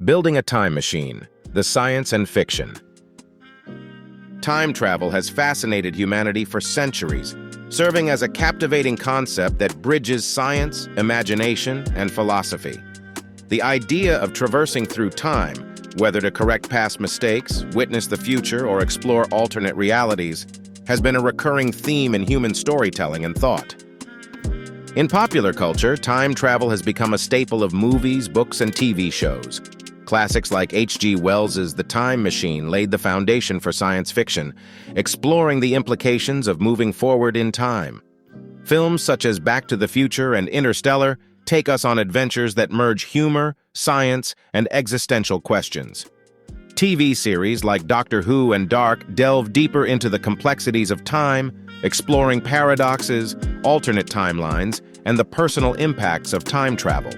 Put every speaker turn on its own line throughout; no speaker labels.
Building a time machine, the science and fiction. Time travel has fascinated humanity for centuries, serving as a captivating concept that bridges science, imagination, and philosophy. The idea of traversing through time, whether to correct past mistakes, witness the future, or explore alternate realities, has been a recurring theme in human storytelling and thought. In popular culture, time travel has become a staple of movies, books, and TV shows. Classics like H.G. Wells's The Time Machine laid the foundation for science fiction, exploring the implications of moving forward in time. Films such as Back to the Future and Interstellar take us on adventures that merge humor, science, and existential questions. TV series like Doctor Who and Dark delve deeper into the complexities of time, exploring paradoxes, alternate timelines, and the personal impacts of time travel.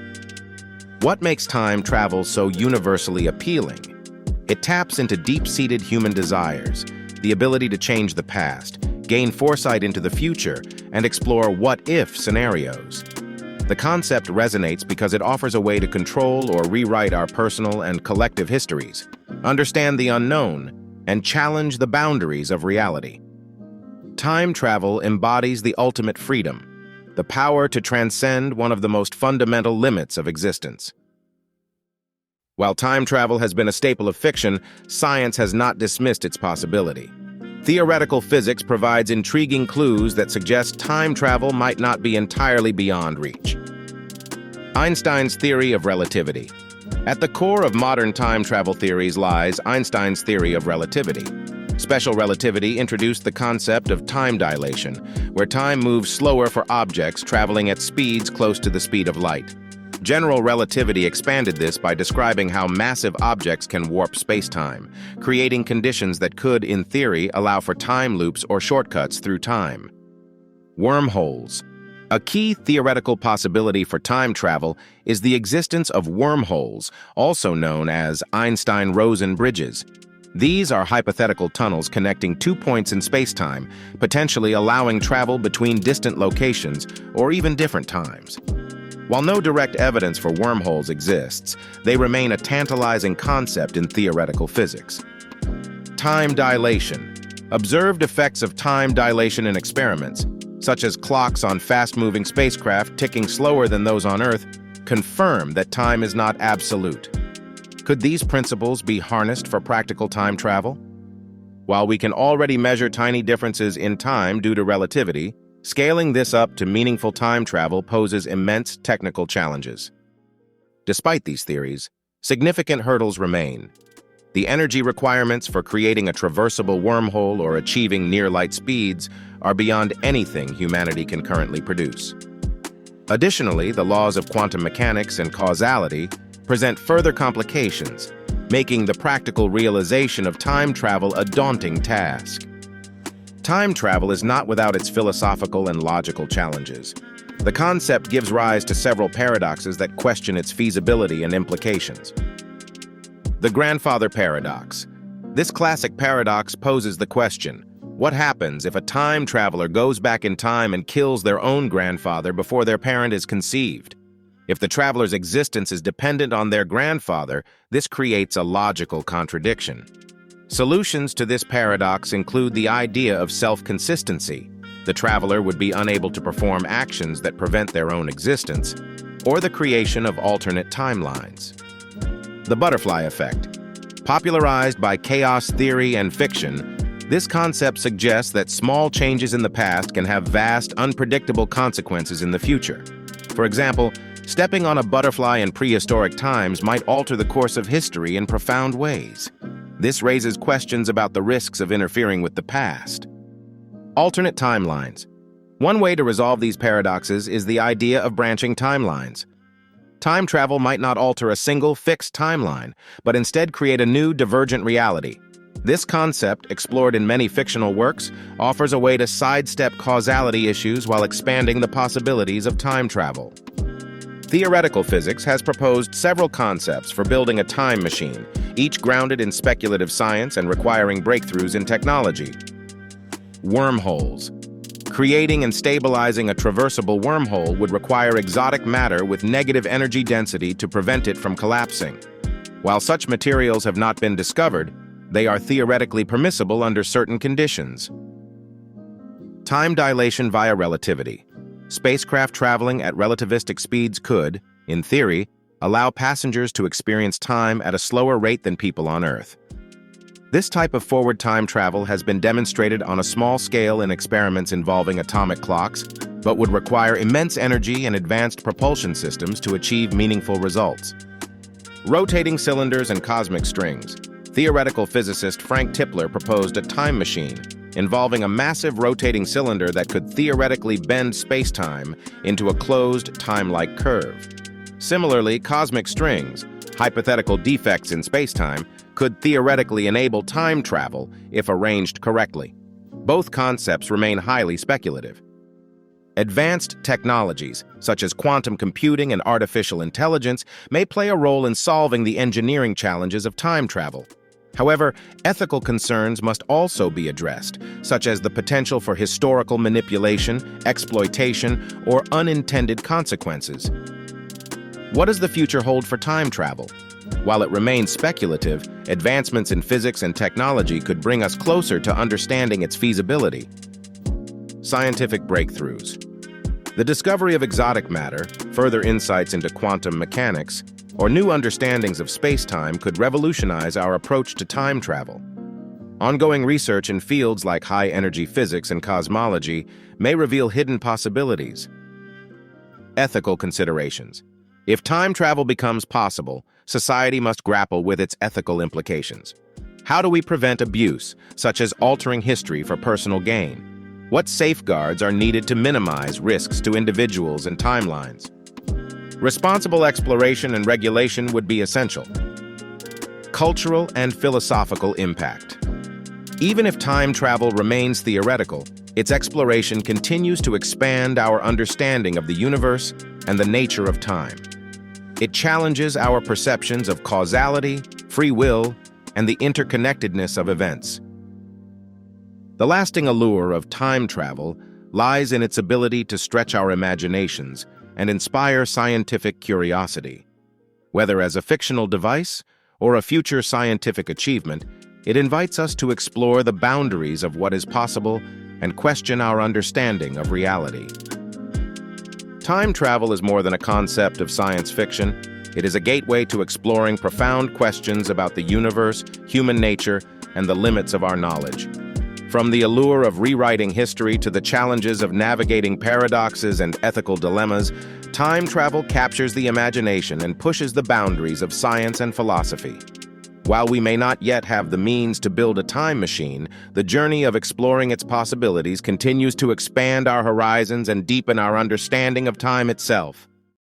What makes time travel so universally appealing? It taps into deep-seated human desires, the ability to change the past, gain foresight into the future, and explore what-if scenarios. The concept resonates because it offers a way to control or rewrite our personal and collective histories, understand the unknown, and challenge the boundaries of reality. Time travel embodies the ultimate freedom, the power to transcend one of the most fundamental limits of existence. While time travel has been a staple of fiction, science has not dismissed its possibility. Theoretical physics provides intriguing clues that suggest time travel might not be entirely beyond reach. Einstein's theory of relativity. At the core of modern time travel theories lies Einstein's theory of relativity. Special relativity introduced the concept of time dilation, where time moves slower for objects traveling at speeds close to the speed of light. General relativity expanded this by describing how massive objects can warp spacetime, creating conditions that could, in theory, allow for time loops or shortcuts through time. Wormholes. A key theoretical possibility for time travel is the existence of wormholes, also known as Einstein-Rosen bridges. These are hypothetical tunnels connecting two points in spacetime, potentially allowing travel between distant locations or even different times. While no direct evidence for wormholes exists, they remain a tantalizing concept in theoretical physics. Time dilation. Observed effects of time dilation in experiments, such as clocks on fast-moving spacecraft ticking slower than those on Earth, confirm that time is not absolute. Could these principles be harnessed for practical time travel? While we can already measure tiny differences in time due to relativity, scaling this up to meaningful time travel poses immense technical challenges. Despite these theories, significant hurdles remain. The energy requirements for creating a traversable wormhole or achieving near-light speeds are beyond anything humanity can currently produce. Additionally, the laws of quantum mechanics and causality present further complications, making the practical realization of time travel a daunting task. Time travel is not without its philosophical and logical challenges. The concept gives rise to several paradoxes that question its feasibility and implications. The grandfather paradox. This classic paradox poses the question, what happens if a time traveler goes back in time and kills their own grandfather before their parent is conceived? If the traveler's existence is dependent on their grandfather, this creates a logical contradiction. Solutions to this paradox include the idea of self-consistency. The traveler would be unable to perform actions that prevent their own existence, or the creation of alternate timelines. The butterfly effect. Popularized by chaos theory and fiction, this concept suggests that small changes in the past can have vast, unpredictable consequences in the future. For example, stepping on a butterfly in prehistoric times might alter the course of history in profound ways. This raises questions about the risks of interfering with the past. Alternate timelines. One way to resolve these paradoxes is the idea of branching timelines. Time travel might not alter a single fixed timeline, but instead create a new divergent reality. This concept, explored in many fictional works, offers a way to sidestep causality issues while expanding the possibilities of time travel. Theoretical physics has proposed several concepts for building a time machine, each grounded in speculative science and requiring breakthroughs in technology. Wormholes. Creating and stabilizing a traversable wormhole would require exotic matter with negative energy density to prevent it from collapsing. While such materials have not been discovered, they are theoretically permissible under certain conditions. Time dilation via relativity. Spacecraft traveling at relativistic speeds could, in theory, allow passengers to experience time at a slower rate than people on Earth. This type of forward time travel has been demonstrated on a small scale in experiments involving atomic clocks, but would require immense energy and advanced propulsion systems to achieve meaningful results. Rotating cylinders and cosmic strings. Theoretical physicist Frank Tipler proposed a time machine involving a massive rotating cylinder that could theoretically bend spacetime into a closed, time-like curve. Similarly, cosmic strings, hypothetical defects in spacetime, could theoretically enable time travel if arranged correctly. Both concepts remain highly speculative. Advanced technologies, such as quantum computing and artificial intelligence, may play a role in solving the engineering challenges of time travel. However, ethical concerns must also be addressed, such as the potential for historical manipulation, exploitation, or unintended consequences. What does the future hold for time travel? While it remains speculative, advancements in physics and technology could bring us closer to understanding its feasibility. Scientific breakthroughs. The discovery of exotic matter, further insights into quantum mechanics, or new understandings of space-time could revolutionize our approach to time travel. Ongoing research in fields like high-energy physics and cosmology may reveal hidden possibilities. Ethical considerations. If time travel becomes possible, society must grapple with its ethical implications. How do we prevent abuse, such as altering history for personal gain? What safeguards are needed to minimize risks to individuals and timelines? Responsible exploration and regulation would be essential. Cultural and philosophical impact. Even if time travel remains theoretical, its exploration continues to expand our understanding of the universe and the nature of time. It challenges our perceptions of causality, free will, and the interconnectedness of events. The lasting allure of time travel lies in its ability to stretch our imaginations and inspire scientific curiosity. Whether as a fictional device or a future scientific achievement, it invites us to explore the boundaries of what is possible and question our understanding of reality. Time travel is more than a concept of science fiction. It is a gateway to exploring profound questions about the universe, human nature, and the limits of our knowledge. From the allure of rewriting history to the challenges of navigating paradoxes and ethical dilemmas, time travel captures the imagination and pushes the boundaries of science and philosophy. While we may not yet have the means to build a time machine, the journey of exploring its possibilities continues to expand our horizons and deepen our understanding of time itself.